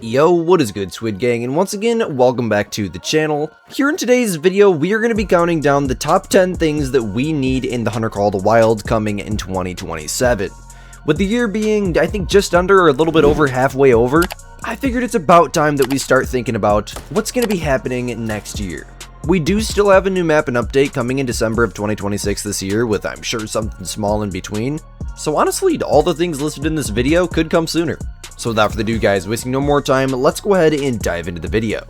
Yo, what is good, Squid Gang, and once again, welcome back to the channel. Here in today's video, we are going to be counting down the top 10 things that we need in The Hunter Call of the Wild coming in 2027. With the year being, I think, just under or a little bit over halfway over, I figured it's about time that we start thinking about what's going to be happening next year. We do still have a new map and update coming in December of 2026 this year, with I'm sure something small in between. So honestly, all the things listed in this video could come sooner. So without further ado guys, wasting no more time, let's go ahead and dive into the video.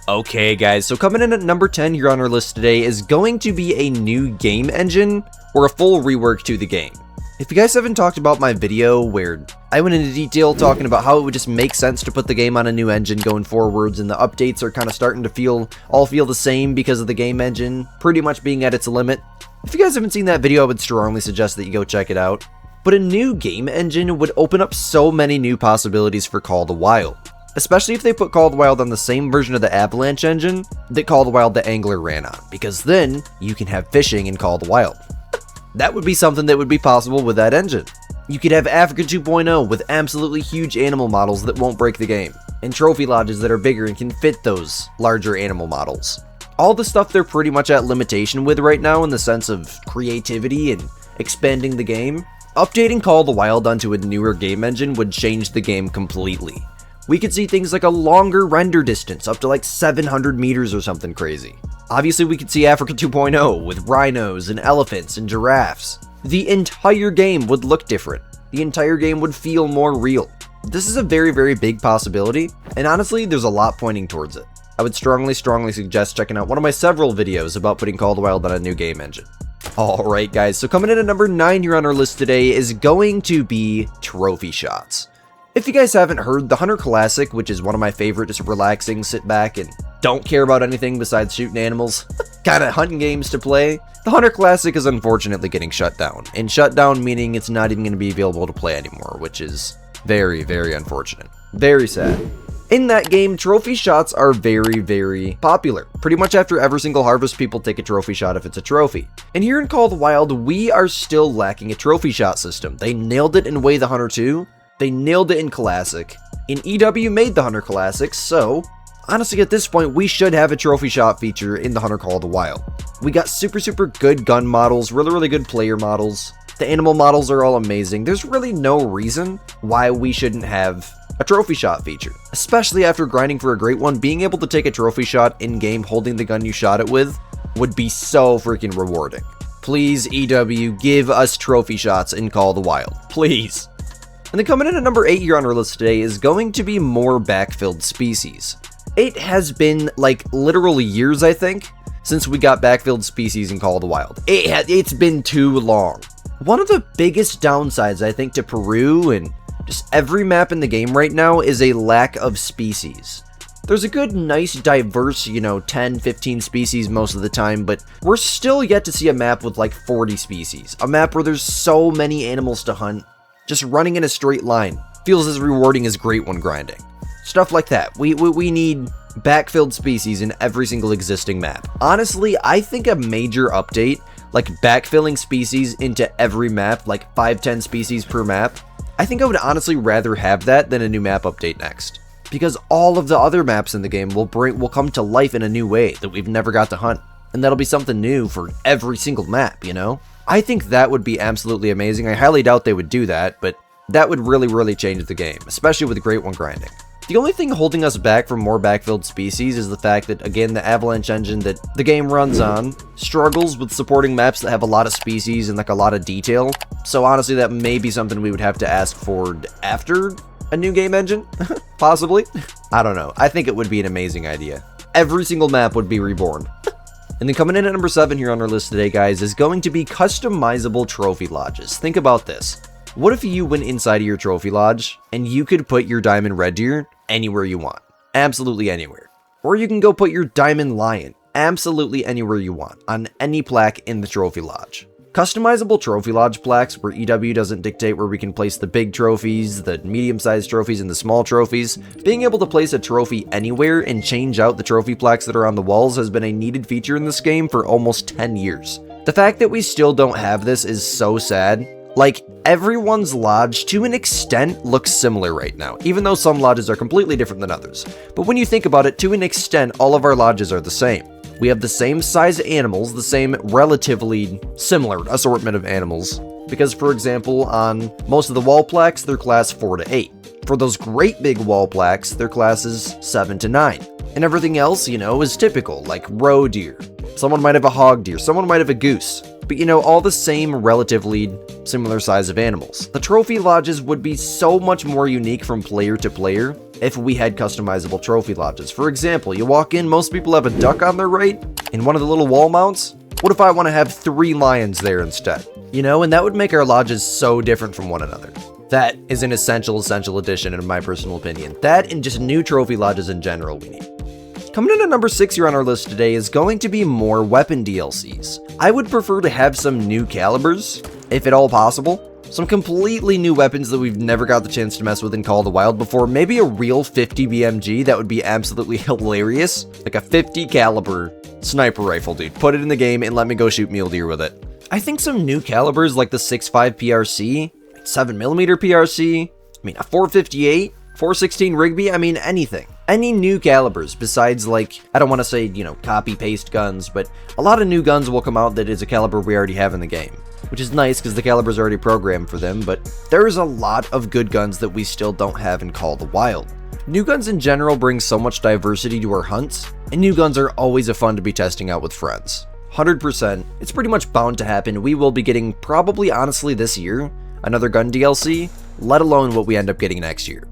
Okay guys, so coming in at number 10 here on our list today is going to be a new game engine, or a full rework to the game. If you guys haven't talked about my video where I went into detail talking about how it would just make sense to put the game on a new engine going forwards, and the updates are kind of starting to all feel the same because of the game engine pretty much being at its limit. If you guys haven't seen that video, I would strongly suggest that you go check it out. But a new game engine would open up so many new possibilities for Call of the Wild. Especially if they put Call of the Wild on the same version of the Avalanche engine that Call of the Wild the Angler ran on, because then you can have fishing in Call of the Wild. That would be something that would be possible with that engine. You could have Africa 2.0 with absolutely huge animal models that won't break the game, and trophy lodges that are bigger and can fit those larger animal models. All the stuff they're pretty much at limitation with right now in the sense of creativity and expanding the game. Updating Call of the Wild onto a newer game engine would change the game completely. We could see things like a longer render distance, up to like 700 meters or something crazy. Obviously, we could see Africa 2.0 with rhinos and elephants and giraffes. The entire game would look different. The entire game would feel more real. This is a very, very big possibility, and honestly, there's a lot pointing towards it. I would strongly suggest checking out one of my several videos about putting Call of the Wild on a new game engine. Alright guys, so coming in at number 9 here on our list today is going to be trophy shots. If you guys haven't heard, the Hunter Classic, which is one of my favorite just relaxing, sit back and don't care about anything besides shooting animals kind of hunting games to play, the Hunter Classic is unfortunately getting shut down. And shut down meaning it's not even going to be available to play anymore, which is very, very unfortunate. Very sad. In that game, trophy shots are very, very popular. Pretty much after every single harvest, people take a trophy shot if it's a trophy. And here in Call of the Wild, we are still lacking a trophy shot system. They nailed it in Way the Hunter 2. They nailed it in Classic. In EW made the Hunter Classic, so honestly at this point we should have a trophy shot feature in the Hunter Call of the Wild. We got super good gun models, really good player models. The animal models are all amazing. There's really no reason why we shouldn't have a trophy shot feature. Especially after grinding for a great one, being able to take a trophy shot in-game holding the gun you shot it with would be so freaking rewarding. Please, EW, give us trophy shots in Call of the Wild. Please. And then coming in at number 8 here on our list today is going to be more backfilled species. It has been like literally years, I think, since we got backfilled species in Call of the Wild. It's been too long. One of the biggest downsides, I think, to Peru and just every map in the game right now is a lack of species. There's a good, nice, diverse, 10, 15 species most of the time, but we're still yet to see a map with like 40 species. A map where there's so many animals to hunt. Just running in a straight line feels as rewarding as great one grinding. Stuff like that. We need backfilled species in every single existing map. Honestly, I think a major update, like backfilling species into every map, like 5-10 species per map, I think I would honestly rather have that than a new map update next. Because all of the other maps in the game will come to life in a new way that we've never got to hunt. And that'll be something new for every single map, I think that would be absolutely amazing. I highly doubt they would do that, but that would really change the game, especially with Great One grinding. The only thing holding us back from more backfilled species is the fact that, again, the Avalanche engine that the game runs on struggles with supporting maps that have a lot of species and like a lot of detail. So honestly, that may be something we would have to ask for after a new game engine, possibly. I don't know. I think it would be an amazing idea. Every single map would be reborn. And then coming in at number 7 here on our list today, guys, is going to be customizable trophy lodges. Think about this. What if you went inside of your trophy lodge and you could put your diamond red deer anywhere you want? Absolutely anywhere. Or you can go put your diamond lion absolutely anywhere you want on any plaque in the trophy lodge. Customizable trophy lodge plaques where EW doesn't dictate where we can place the big trophies, the medium-sized trophies, and the small trophies. Being able to place a trophy anywhere and change out the trophy plaques that are on the walls has been a needed feature in this game for almost 10 years. The fact that we still don't have this is so sad. Like, everyone's lodge, to an extent, looks similar right now, even though some lodges are completely different than others. But when you think about it, to an extent, all of our lodges are the same. We have the same size animals, the same relatively similar assortment of animals, because for example, on most of the wall plaques, they're class 4 to 8. For those great big wall plaques, they're classes 7 to 9. And everything else, you know, is typical, like roe deer. Someone might have a hog deer, someone might have a goose. But you know, all the same relatively similar size of animals. The trophy lodges would be so much more unique from player to player if we had customizable trophy lodges. For example, you walk in, most people have a duck on their right in one of the little wall mounts. What if I want to have 3 lions there instead? You know, and that would make our lodges so different from one another. That is an essential addition in my personal opinion. That and just new trophy lodges in general we need. Coming in at number 6 here on our list today is going to be more weapon DLCs. I would prefer to have some new calibers, if at all possible. Some completely new weapons that we've never got the chance to mess with in Call of the Wild before. Maybe a real 50 BMG, that would be absolutely hilarious. Like a 50 caliber sniper rifle, dude. Put it in the game and let me go shoot mule deer with it. I think some new calibers like the 6.5 PRC, 7mm PRC, a 458, 416 Rigby, anything. Any new calibers besides, like, I don't want to say, you know, copy-paste guns, but a lot of new guns will come out that is a caliber we already have in the game, which is nice because the caliber's already programmed for them, but there's a lot of good guns that we still don't have in Call of the Wild. New guns in general bring so much diversity to our hunts, and new guns are always a fun to be testing out with friends. 100%, it's pretty much bound to happen. We will be getting, probably honestly this year, another gun DLC, let alone what we end up getting next year.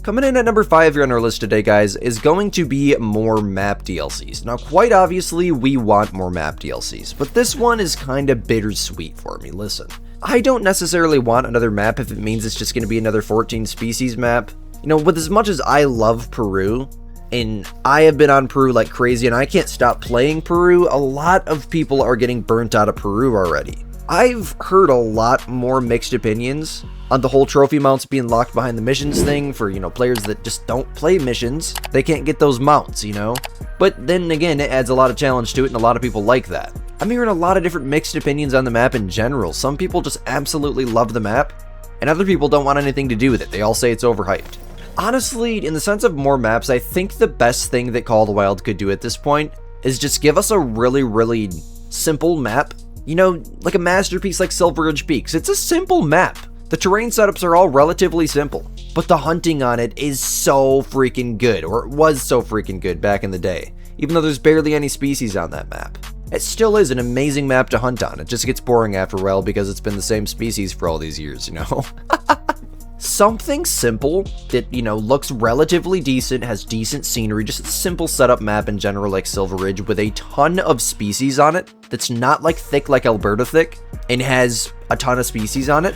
Coming in at number 5 here on our list today, guys, is going to be more map DLCs. Now, quite obviously, we want more map DLCs, but this one is kind of bittersweet for me. Listen, I don't necessarily want another map if it means it's just going to be another 14 species map. You know, with as much as I love Peru, and I have been on Peru like crazy, and I can't stop playing Peru, a lot of people are getting burnt out of Peru already. I've heard a lot more mixed opinions on the whole trophy mounts being locked behind the missions thing for, you know, players that just don't play missions. They can't get those mounts, you know? But then again, it adds a lot of challenge to it, and a lot of people like that. I'm hearing a lot of different mixed opinions on the map in general. Some people just absolutely love the map, and other people don't want anything to do with it. They all say it's overhyped. Honestly, in the sense of more maps, I think the best thing that Call of the Wild could do at this point is just give us a really simple map. You know, like a masterpiece like Silver Ridge Peaks. It's a simple map. The terrain setups are all relatively simple, but the hunting on it is so freaking good, or it was so freaking good back in the day, even though there's barely any species on that map. It still is an amazing map to hunt on. It just gets boring after a while because it's been the same species for all these years, you know? Something simple that, you know, looks relatively decent, has decent scenery, just a simple setup map in general like Silver Ridge with a ton of species on it that's not like thick like Alberta thick and has a ton of species on it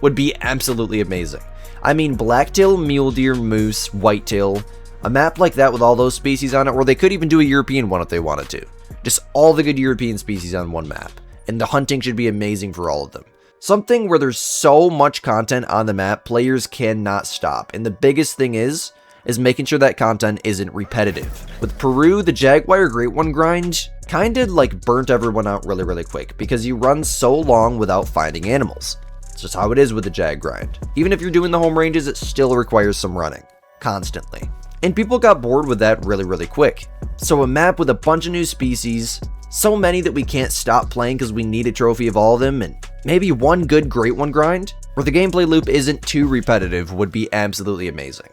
would be absolutely amazing. I mean, blacktail, mule deer, moose, whitetail, a map like that with all those species on it, or they could even do a European one if they wanted to. Just all the good European species on one map, and the hunting should be amazing for all of them. Something where there's so much content on the map, players cannot stop. And the biggest thing is making sure that content isn't repetitive. With Peru, the Jaguar Great One grind kinda like burnt everyone out really quick because you run so long without finding animals. It's just how it is with the Jag grind. Even if you're doing the home ranges, it still requires some running, constantly. And people got bored with that really quick. So a map with a bunch of new species, so many that we can't stop playing because we need a trophy of all of them, and maybe one good Great One grind, where the gameplay loop isn't too repetitive, would be absolutely amazing.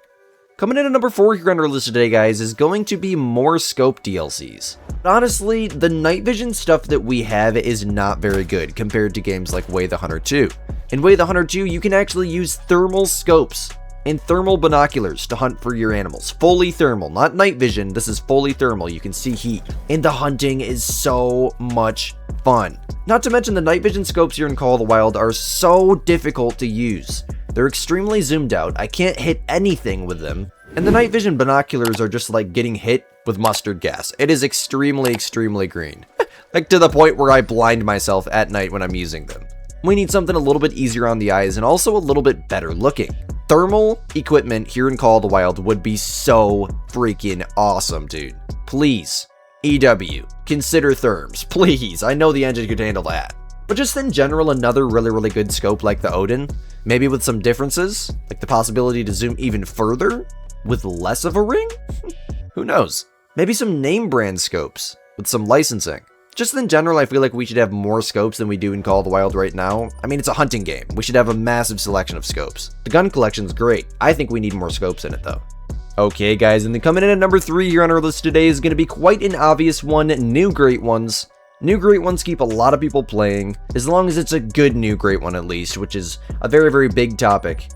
Coming in at number 4 here on our list today, guys, is going to be more scope DLCs. Honestly, the night vision stuff that we have is not very good compared to games like Way the Hunter 2. In Way the Hunter 2, you can actually use thermal scopes and thermal binoculars to hunt for your animals. Fully thermal, not night vision, this is fully thermal, you can see heat. And the hunting is so much fun. Not to mention the night vision scopes here in Call of the Wild are so difficult to use. They're extremely zoomed out, I can't hit anything with them. And the night vision binoculars are just like getting hit with mustard gas. It is extremely green. Like to the point where I blind myself at night when I'm using them. We need something a little bit easier on the eyes and also a little bit better looking. Thermal equipment here in Call of the Wild would be so freaking awesome, dude. Please, EW, consider therms. Please, I know the engine could handle that. But just in general, another really good scope like the Odin, maybe with some differences, like the possibility to zoom even further with less of a ring? Who knows? Maybe some name brand scopes with some licensing. Just in general, I feel like we should have more scopes than we do in Call of the Wild right now. I mean, it's a hunting game. We should have a massive selection of scopes. The gun collection's great. I think we need more scopes in it, though. Okay, guys, and then coming in at number 3 here on our list today is going to be quite an obvious one, new Great Ones. New Great Ones keep a lot of people playing, as long as it's a good new Great One at least, which is a very big topic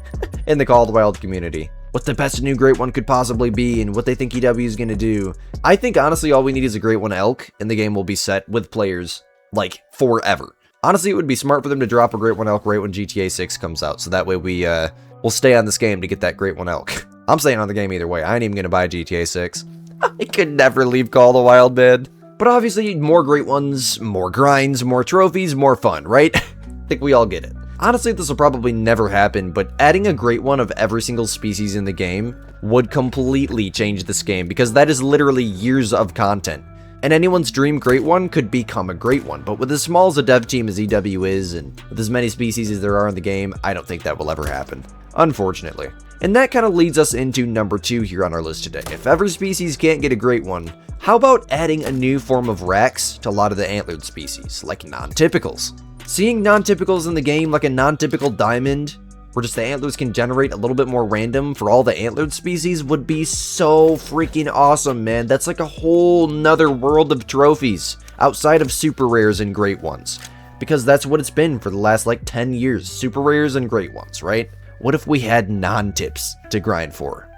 in the Call of the Wild community. What the best new Great One could possibly be and what they think EW is going to do. I think honestly all we need is a Great One elk and the game will be set with players like forever. Honestly, it would be smart for them to drop a Great One elk right when GTA 6 comes out, so that way we'll stay on this game to get that Great One elk. I'm staying on the game either way. I ain't even going to buy GTA 6. I could never leave Call of the Wild, man. But obviously more Great Ones, more grinds, more trophies, more fun, right? I think we all get it. Honestly, this will probably never happen, but adding a Great One of every single species in the game would completely change this game because that is literally years of content. And anyone's dream Great One could become a Great One, but with as small as a dev team as EW is, and with as many species as there are in the game, I don't think that will ever happen, unfortunately. And that kind of leads us into number 2 here on our list today. If every species can't get a Great One, how about adding a new form of racks to a lot of the antlered species, like non-typicals? Seeing non-typicals in the game like a non-typical diamond, where just the antlers can generate a little bit more random for all the antlered species would be so freaking awesome, man. That's like a whole nother world of trophies outside of super rares and Great Ones. Because that's what it's been for the last like 10 years, super rares and Great Ones, right? What if we had non-tips to grind for?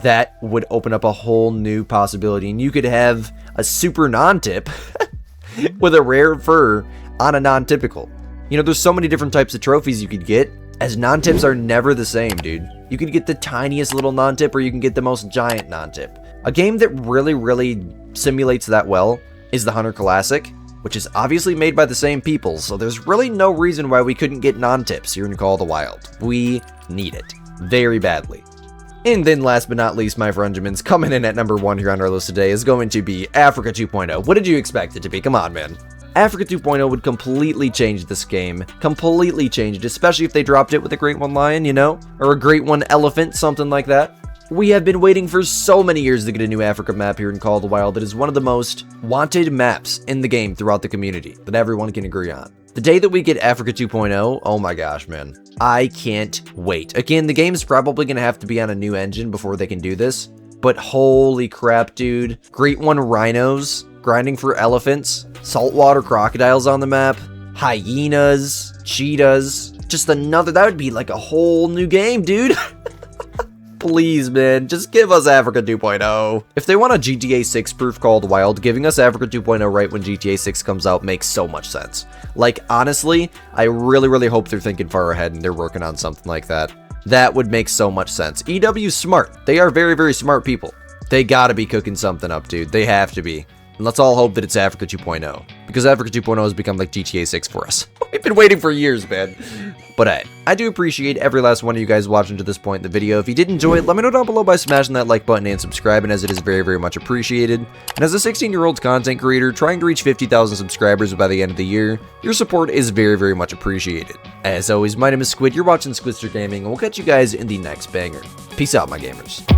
That would open up a whole new possibility, and you could have a super non-tip with a rare fur on a non-typical. You know, there's so many different types of trophies you could get, as non-tips are never the same, dude. You could get the tiniest little non-tip, or you can get the most giant non-tip. A game that really simulates that well is the Hunter Classic, which is obviously made by the same people, so there's really no reason why we couldn't get non-tips here in Call of the Wild. We need it. Very badly. And then last but not least, my friendjamins, coming in at number 1 here on our list today is going to be Africa 2.0. What did you expect it to be? Come on, man. Africa 2.0 would completely change this game. Completely change it, especially if they dropped it with a Great One Lion, you know? Or a Great One Elephant, something like that. We have been waiting for so many years to get a new Africa map here in Call of the Wild that is one of the most wanted maps in the game throughout the community that everyone can agree on. The day that we get Africa 2.0, oh my gosh, man. I can't wait. Again, the game's probably going to have to be on a new engine before they can do this. But holy crap, dude. Great One rhinos, grinding for elephants, saltwater crocodiles on the map, hyenas, cheetahs. Just another, that would be like a whole new game, dude. Please, man, just give us Africa 2.0. If they want a GTA 6 proof Call of the Wild, giving us Africa 2.0 right when GTA 6 comes out makes so much sense. Like, honestly, I really hope they're thinking far ahead and they're working on something like that. That would make so much sense. EW's smart. They are very smart people. They gotta be cooking something up, dude. They have to be. And let's all hope that it's Africa 2.0. Because Africa 2.0 has become like GTA 6 for us. We've been waiting for years, man. But I do appreciate every last one of you guys watching to this point in the video. If you did enjoy it, let me know down below by smashing that like button and subscribing, as it is very much appreciated. And as a 16-year-old content creator trying to reach 50,000 subscribers by the end of the year, your support is very much appreciated. As always, my name is Squid, you're watching Squidster Gaming, and we'll catch you guys in the next banger. Peace out, my gamers.